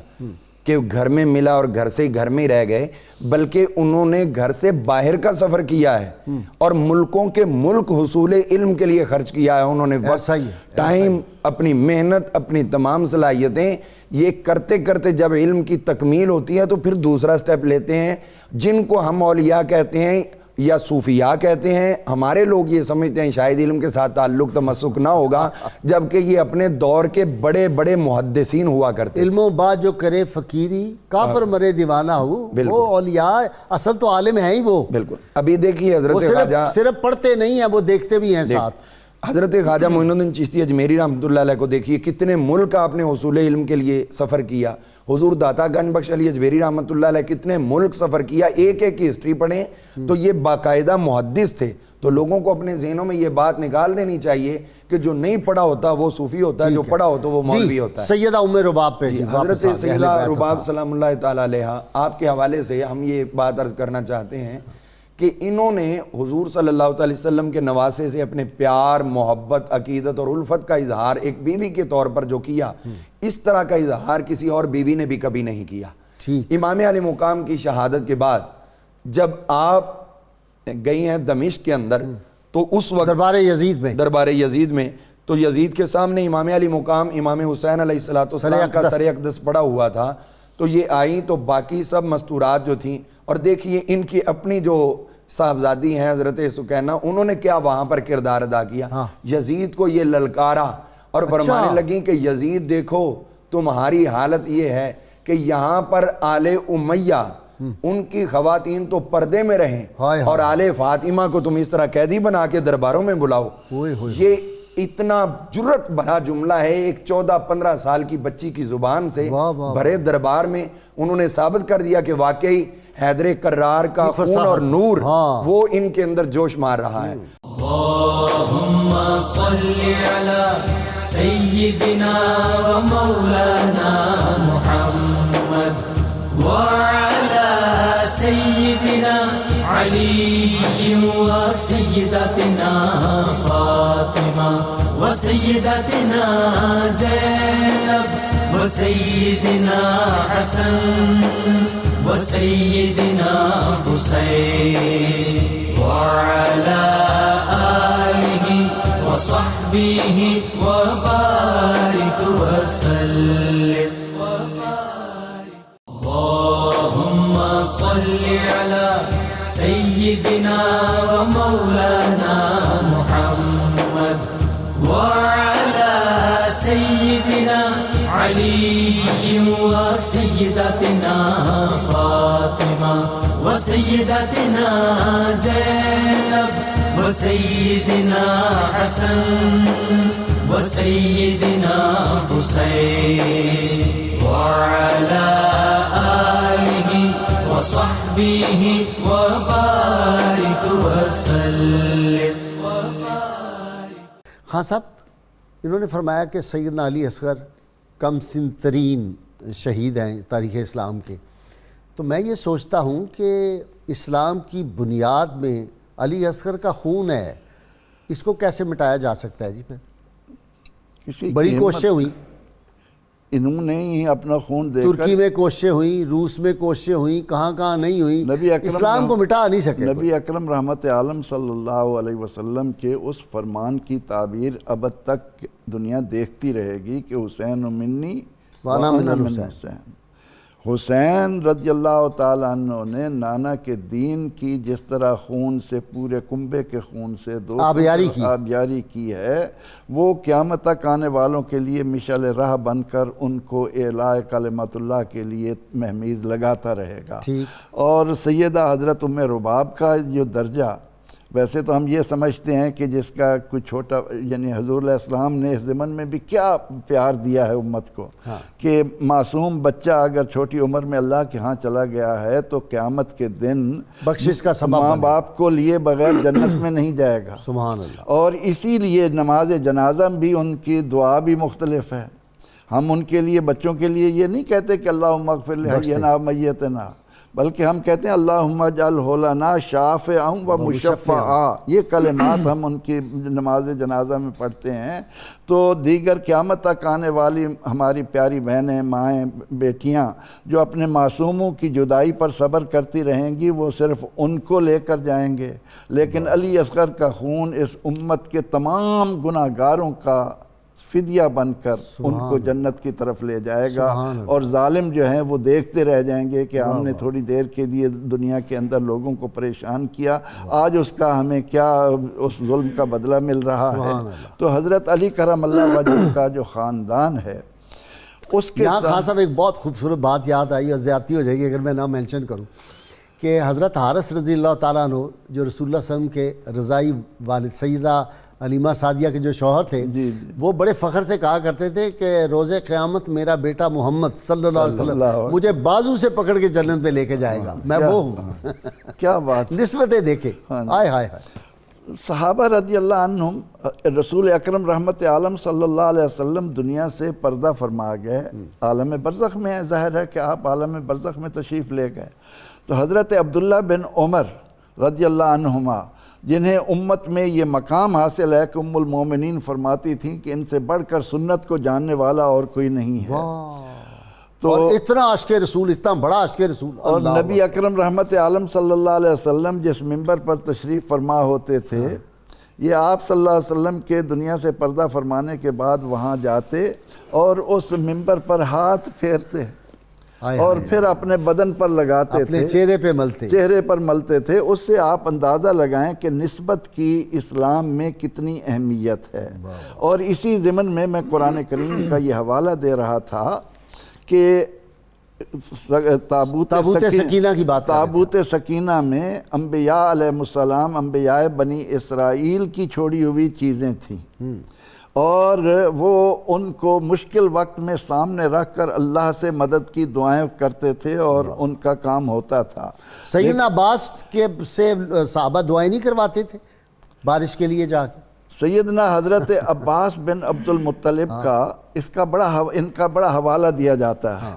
کہ گھر میں ملا اور گھر سے گھر میں رہ گئے، بلکہ انہوں نے گھر سے باہر کا سفر کیا ہے اور ملکوں کے ملک حصول علم کے لیے خرچ کیا ہے. انہوں نے وقت، ٹائم، اپنی محنت، اپنی تمام صلاحیتیں یہ کرتے کرتے جب علم کی تکمیل ہوتی ہے تو پھر دوسرا سٹیپ لیتے ہیں جن کو ہم اولیاء کہتے ہیں یا صوفیاء کہتے ہیں. ہمارے لوگ یہ سمجھتے ہیں شاید علم کے ساتھ تعلق تمسک نہ ہوگا، جبکہ یہ اپنے دور کے بڑے بڑے محدثین ہوا کرتے. علم و بعد جو کرے فقیری کافر مرے دیوانہ ہو، وہ اولیاء اصل تو عالم ہیں ہی وہ. بالکل. ابھی دیکھیے حضرت خواجہ صرف پڑھتے نہیں ہیں، وہ دیکھتے بھی ہیں ساتھ. حضرت خواجہ معین الدین چشتی اجمیری رحمۃ اللہ علیہ کو دیکھیے کتنے ملک آپ نے حصول علم کے لیے سفر کیا. حضور داتا گنج بخش علی اجمیری رحمۃ اللہ علیہ کتنے ملک سفر کیا. ایک ایک کی ہسٹری پڑھیں تو یہ باقاعدہ محدث تھے. تو لوگوں کو اپنے ذہنوں میں یہ بات نکال دینی چاہیے کہ جو نہیں پڑھا ہوتا وہ صوفی ہوتا ہے, جو پڑھا ہوتا وہ مولوی ہوتا ہے. سیدہ ام رباب پہ حضرت سیدہ رباب سلام اللہ تعالیٰ علیہ آپ کے حوالے سے ہم یہ بات عرض کرنا چاہتے ہیں کہ انہوں نے حضور صلی اللہ علیہ وسلم کے نواسے سے اپنے پیار, محبت, عقیدت اور الفت کا اظہار ایک بیوی کے طور پر جو کیا, اس طرح کا اظہار کسی اور بیوی نے بھی کبھی نہیں کیا. امام علی مقام کی شہادت کے بعد جب آپ گئی ہیں دمشق کے اندر تو اس وقت دربار یزید میں تو یزید کے سامنے امام علی مقام امام حسین علیہ السلام کا سر اقدس پڑا ہوا تھا. تو یہ آئیں تو باقی سب مستورات جو تھیں, اور دیکھیے ان کی اپنی جو صاحبزادی ہیں حضرت سکینہ, انہوں نے کیا وہاں پر کردار ادا کیا. یزید کو یہ للکارا اور فرمانے لگیں کہ یزید دیکھو تمہاری حالت یہ ہے کہ یہاں پر آل امیہ ان کی خواتین تو پردے میں رہیں اور آل فاطمہ کو تم اس طرح قیدی بنا کے درباروں میں بلاؤ. یہ اتنا جرت بھرا جملہ ہے ایک 14-15 سال کی بچی کی زبان سے بھرے دربار میں. انہوں نے ثابت کر دیا کہ واقعی حیدر کرار کا خون اور نور وہ ان کے اندر جوش مار رہا ہے. اللہم صلی علی سیدنا و مولانا محمد وعلی سیدنا علی و سیدتنا فاطمہ و سیدتنا زینب و سیدنا حسن و سیدنا حسین وعلی آلہ و صحبہ و بارک وسلم. اللهم صل على سيدنا ومولانا محمد وعلى سيدنا علي وسيدتنا فاطمة وسيدتنا زينب وسيدنا حسن وسيدنا حسين وعلى آله وصحبه وبارك وسلم. خان صاحب انہوں نے فرمایا کہ سیدنا علی اصغر کم سن ترین شہید ہیں تاریخ اسلام کے. تو میں یہ سوچتا ہوں کہ اسلام کی بنیاد میں علی اصغر کا خون ہے, اس کو کیسے مٹایا جا سکتا ہے؟ جی پھر بڑی کوششیں ہوئیں, انہوں نے ہی اپنا خون دے کر, ترکی میں کوششیں ہوئیں, روس میں کوششیں ہوئیں, کہاں کہاں نہیں ہوئیں, اسلام کو مٹا نہیں سکے. نبی اکرم رحمت عالم صلی اللہ علیہ وسلم کے اس فرمان کی تعبیر اب تک دنیا دیکھتی رہے گی کہ حسین منی وانا من الحسین. حسین رضی اللہ تعالیٰ عنہ نے نانا کے دین کی جس طرح خون سے, پورے کنبے کے خون سے آبیاری کی ہے, وہ قیامت تک آنے والوں کے لیے مشعل راہ بن کر ان کو اعلاء کلمت اللہ کے لیے مہمیز لگاتا رہے گا. اور سیدہ حضرت ام رباب کا جو درجہ, ویسے تو ہم یہ سمجھتے ہیں کہ جس کا کوئی چھوٹا, یعنی حضور علیہ السلام نے اس زمن میں بھی کیا پیار دیا ہے امت کو, کہ معصوم بچہ اگر چھوٹی عمر میں اللہ کے ہاں چلا گیا ہے تو قیامت کے دن بخشش کا سبب ماں باپ کو لیے بغیر جنت میں نہیں جائے گا. سبحان اللہ. اور اسی لیے نماز جنازہ بھی ان کی دعا بھی مختلف ہے. ہم ان کے لیے, بچوں کے لیے یہ نہیں کہتے کہ اللہم اغفر لحینا میتنا, بلکہ ہم کہتے ہیں اللہم اجعلہ لنا شافعا و مشفعا. یہ کلمات ہم ان کی نماز جنازہ میں پڑھتے ہیں. تو دیگر قیامت تک آنے والی ہماری پیاری بہنیں, مائیں, بیٹیاں جو اپنے معصوموں کی جدائی پر صبر کرتی رہیں گی, وہ صرف ان کو لے کر جائیں گے, لیکن علی اصغر کا خون اس امت کے تمام گناہگاروں کا فدیہ بن کر ان کو جنت کی طرف لے جائے گا. اور ظالم جو ہیں وہ دیکھتے رہ جائیں گے کہ ہم نے تھوڑی دیر کے لیے دنیا کے اندر لوگوں کو پریشان کیا, آج اس کا ہمیں کیا اس ظلم کا بدلہ مل رہا ہے. تو حضرت علی کرم اللہ وجہ کا جو خاندان ہے اس کے یہاں خان صاحب ایک بہت خوبصورت بات یاد آئی, اور زیادتی ہو جائے گی اگر میں نہ مینشن کروں, کہ حضرت حارث رضی اللہ تعالیٰ عنہ جو رسول اللہ صلی اللہ علیہ وسلم کے رضائی والد سیدہ علیمہ سعدیہ کے جو شوہر تھے جی وہ بڑے فخر سے کہا کرتے تھے کہ روز قیامت میرا بیٹا محمد صلی اللہ علیہ وسلم مجھے بازو سے پکڑ کے جنت پہ لے کے جائے گا، میں وہ ہوں. کیا بات. نسبتیں دیکھیں، ہائے ہائے ہائے. صحابہ رضی اللہ عنہم، رسول اکرم رحمت عالم صلی اللہ علیہ وسلم دنیا سے پردہ فرما گئے، عالم برزخ میں ہے. ظاہر ہے کہ آپ عالم برزخ میں تشریف لے گئے. تو حضرت عبداللہ بن عمر رضی اللہ عنہما، جنہیں امت میں یہ مقام حاصل ہے کہ ام المومنین فرماتی تھیں کہ ان سے بڑھ کر سنت کو جاننے والا اور کوئی نہیں ہے. تو اور اتنا عاشق رسول، اتنا بڑا عاشق رسول. اور نبی اکرم رحمت عالم صلی اللہ علیہ وسلم جس منبر پر تشریف فرما ہوتے تھے، یہ آپ صلی اللہ علیہ وسلم کے دنیا سے پردہ فرمانے کے بعد وہاں جاتے اور اس منبر پر ہاتھ پھیرتے اور پھر اپنے بدن پر لگاتے اپنے تھے، چہرے پر ملتے تھے. اس سے آپ اندازہ لگائیں کہ نسبت کی اسلام میں کتنی اہمیت ہے. اور اسی ضمن میں قرآن کریم کا یہ حوالہ دے رہا تھا کہ تابوت سکینہ کی بات، تابوت سکینہ میں انبیاء علیہ السلام، انبیاء بنی اسرائیل کی چھوڑی ہوئی چیزیں تھیں، اور وہ ان کو مشکل وقت میں سامنے رکھ کر اللہ سے مدد کی دعائیں کرتے تھے اور ان کا کام ہوتا تھا. سیدنا عباس کے سے صحابہ دعائیں نہیں کرواتے تھے بارش کے لیے جا کے؟ سیدنا حضرت عباس بن عبد المطلب کا ان کا بڑا حوالہ دیا جاتا ہے.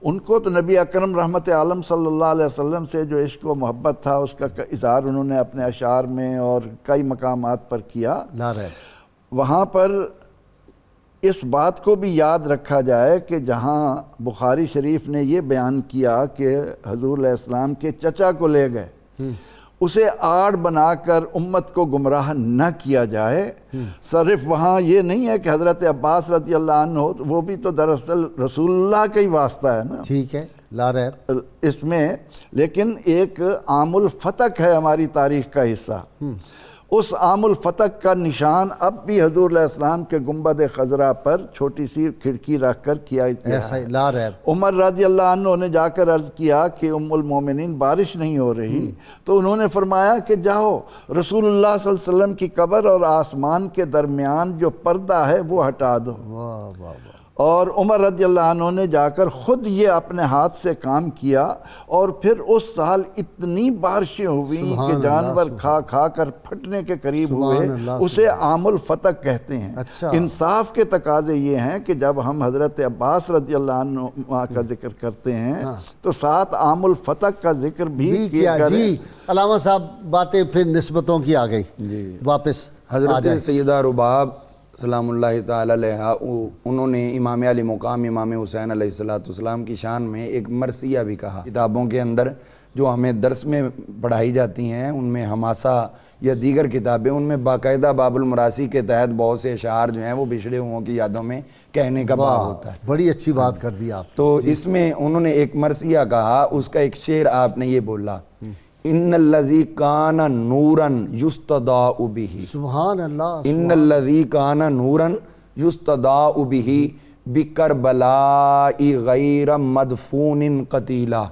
ان کو تو نبی اکرم رحمت عالم صلی اللہ علیہ وسلم سے جو عشق و محبت تھا اس کا اظہار انہوں نے اپنے اشعار میں اور کئی مقامات پر کیا. وہاں پر اس بات کو بھی یاد رکھا جائے کہ جہاں بخاری شریف نے یہ بیان کیا کہ حضور علیہ السلام کے چچا کو لے گئے، اسے آڑ بنا کر امت کو گمراہ نہ کیا جائے. صرف وہاں یہ نہیں ہے کہ حضرت عباس رضی اللہ عنہ ہو، وہ بھی تو دراصل رسول اللہ کا ہی واسطہ ہے نا. ٹھیک ہے، لا رہے اس میں، لیکن ایک عام الفتق ہے ہماری تاریخ کا حصہ. اس عام الفتق کا نشان اب بھی حضور علیہ السلام کے گنبد خضرا پر چھوٹی سی کھڑکی رکھ کر کیا ہے. عمر رضی اللہ عنہ نے جا کر عرض کیا کہ ام المومنین بارش نہیں ہو رہی، تو انہوں نے فرمایا کہ جاؤ رسول اللہ صلی اللہ علیہ وسلم کی قبر اور آسمان کے درمیان جو پردہ ہے وہ ہٹا دو. اور عمر رضی اللہ عنہ نے جا کر خود یہ اپنے ہاتھ سے کام کیا، اور پھر اس سال اتنی بارشیں ہوئیں کہ جانور کھا کر پھٹنے کے قریب ہوئے. اسے عام الفتق کہتے ہیں. انصاف کے تقاضے یہ ہیں کہ جب ہم حضرت عباس رضی اللہ عنہ کا ذکر کرتے ہیں تو ساتھ عام الفتق کا ذکر بھی کیا کریں. علامہ صاحب باتیں پھر نسبتوں کی آ گئی، واپس حضرت سیدہ رباب سلام اللہ تعالی علیہ، انہوں نے امام علی مقام امام حسین علیہ السلام کی شان میں ایک مرثیہ بھی کہا. کتابوں کے اندر جو ہمیں درس میں پڑھائی جاتی ہیں ان میں حماسہ یا دیگر کتابیں، ان میں باقاعدہ باب المراسی کے تحت بہت سے اشعار جو ہیں وہ بچھڑے ہوئوں کی یادوں میں کہنے کا باب ہوتا ہے. بڑی اچھی بات کر دی آپ. تو اس میں انہوں نے ایک مرثیہ کہا، اس کا ایک شعر آپ نے یہ بولا، ان الذی کان نورا یستضاء بہ. سبحان اللہ. ان الذی کان نورا یستضاء بہ بکربلاء غیر مدفون قتیلا.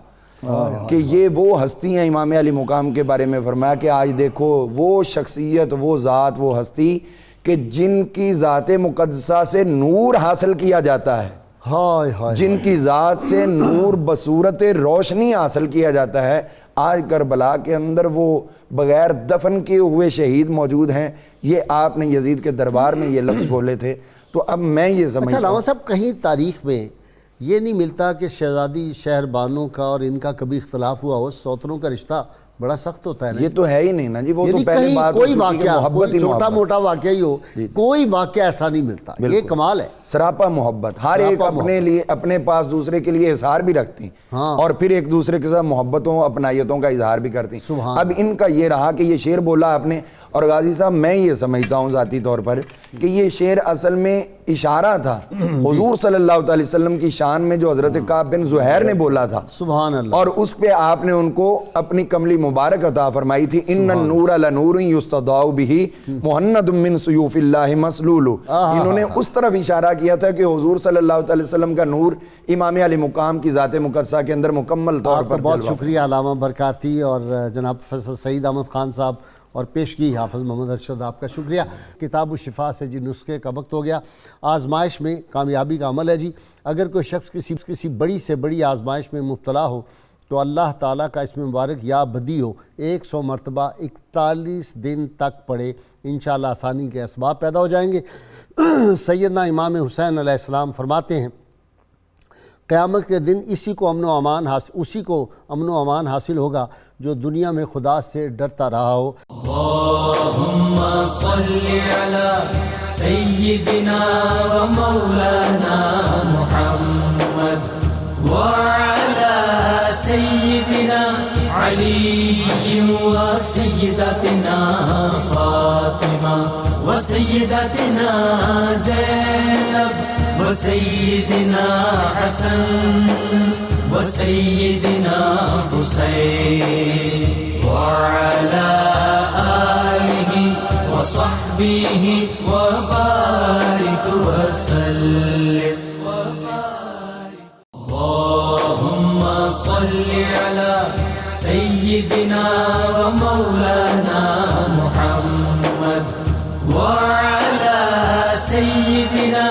کہ یہ وہ ہستی ہیں، امام علی مقام کے بارے میں فرمایا کہ آج دیکھو وہ شخصیت، وہ ذات، وہ ہستی کہ جن کی ذات مقدسہ سے نور حاصل کیا جاتا ہے، جن کی ذات سے نور بصورت روشنی حاصل کیا جاتا ہے، آج کربلا کے اندر وہ بغیر دفن کیے ہوئے شہید موجود ہیں. یہ آپ نے یزید کے دربار میں یہ لفظ بولے تھے. تو اب میں یہ سمجھتا ہوں، علامہ صاحب کہیں تاریخ میں یہ نہیں ملتا کہ شہزادی شہر بانوں کا اور ان کا کبھی اختلاف ہوا ہو؟ سوتروں کا رشتہ بڑا سخت ہوتا ہے نا. یہ تو ہے ہی نہیں نا جی، وہ تو یعنی پہلی بات کوئی واقعہ، محبت ہی چھوٹا موٹا واقعہ ہی ہو، کوئی واقعہ ایسا نہیں ملتا. یہ کمال ہے، سراپا محبت. ہر ایک اپنے لیے، اپنے پاس دوسرے کے لیے اظہار بھی رکھتی ہیں اور پھر ایک دوسرے کے ساتھ محبتوں اپنائیتوں کا اظہار بھی کرتی ہیں. اب ان کا یہ رہا کہ یہ شعر بولا آپ نے، اور غازی صاحب میں یہ سمجھتا ہوں ذاتی طور پر کہ یہ شعر اصل میں اشارہ تھا حضور صلی اللہ علیہ وسلم کی شان میں جو حضرت کعب بن زہیر نے بولا تھا. سبحان اللہ. اور اس پہ آپ نے ان کو اپنی کملی مبارک عطا فرمائی تھی. ان النور لنور یستضاء بہ مہند من سیوف اللہ مسلول. انہوں نے اس طرف اشارہ کیا تھا کہ حضور صلی اللہ علیہ وسلم کا نور امام علی مقام کی ذات مقدسہ کے اندر مکمل طور پر. بہت شکریہ علامہ برکاتی اور جناب پروفیسر سعید احمد خان صاحب اور پیشگی حافظ محمد ارشد آپ کا شکریہ۔ کتاب الشفا سے جی نسخے کا وقت ہو گیا۔ آزمائش میں کامیابی کا عمل ہے جی۔ اگر کوئی شخص کسی بڑی سے بڑی آزمائش میں مبتلا ہو تو اللہ تعالیٰ کا اسم مبارک یا بدی ہو 100 مرتبہ 41 دن تک پڑھے، انشاءاللہ آسانی کے اسباب پیدا ہو جائیں گے۔ سیدنا امام حسین علیہ السلام فرماتے ہیں قیامت کے دن اسی کو امن و امان حاصل ہوگا جو دنیا میں خدا سے ڈرتا رہا ہو۔ اللہم صلی علی سیدنا و مولانا محمد وعلی سیدنا علی و سیدتنا فاطمہ و سیدتنا زینب و سیدنا حسن و سیدنا حسین وعلی آلہ و صحبہ و بارک وسلم۔ اللہم صلی علی سیدنا و مولانا محمد وعلی سیدنا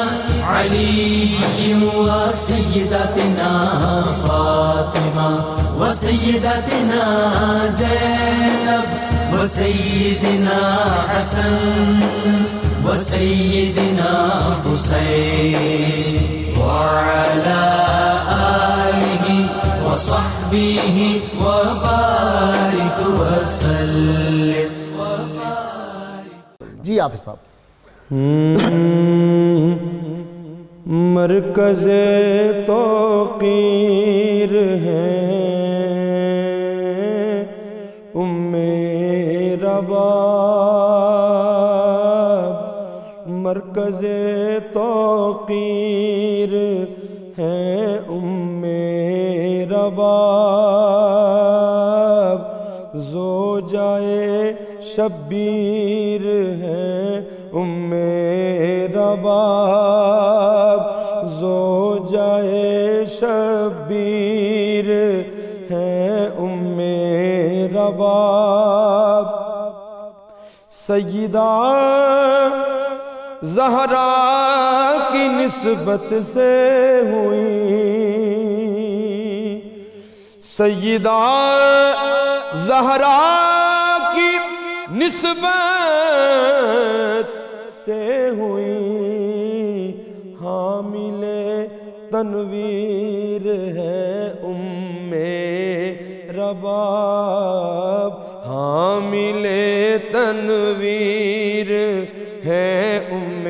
علی و سیدتنا فاطمہ و سیدتنا زینب و سیدنا حسن و سیدنا حسین وعلی آلہ و صحبہ و بارک وسلم۔ جی حافظ صاحب۔ مرکز توقیر ہے ام رباب، مرکز توقیر ہے ام رباب، زوجائے شبیر ہے ام رباب، زوجائے شبیر ہے ام رباب، سیدہ زہرا کی نسبت سے ہوئی، سیدہ زہرا کی نسبت سے ہوئی، حامل تنویر ہے ام رباب، حامل تنویر ہے ام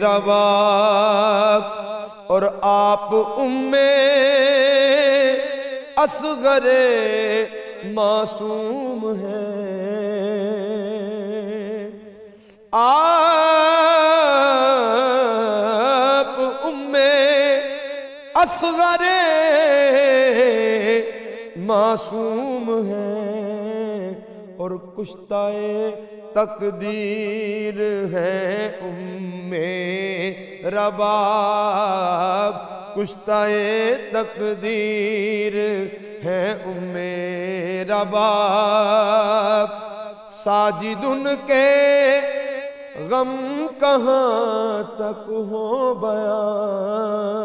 رباب، اور آپ ام اصغر معصوم ہیں، آپ ام اصغر معصوم ہیں، اور کشتہ تقدیر ہے ام رباب، کشتہ تقدیر ہے ام رباب، ساجد ان کے غم کہاں تک ہو بیان،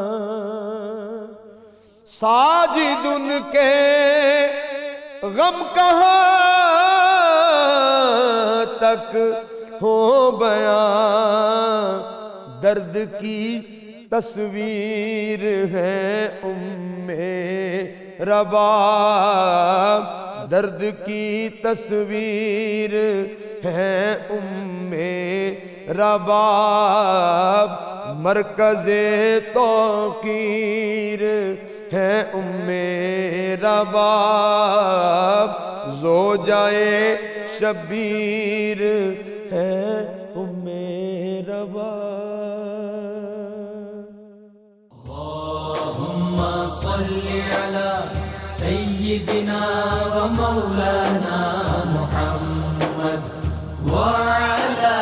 ساجد ان کے غم کہاں تک ہو بیان، درد کی تصویر ہے ام رباب، درد کی تصویر ہے ام رباب، مرکز توقیر ہے ام رباب، زوجائے شبیر ہے ام رباب۔ اللہم صلی علی سیدنا و مولانا محمد وعلی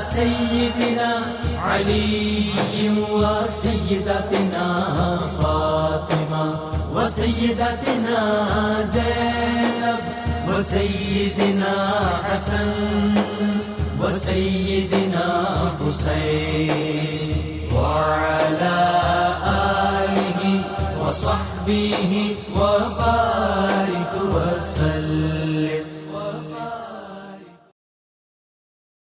سیدنا علی و سیدتنا فاطمہ و سیدتنا زینب وسيدنا حسن وسيدنا حسين وعلى آله وصحبه وبارك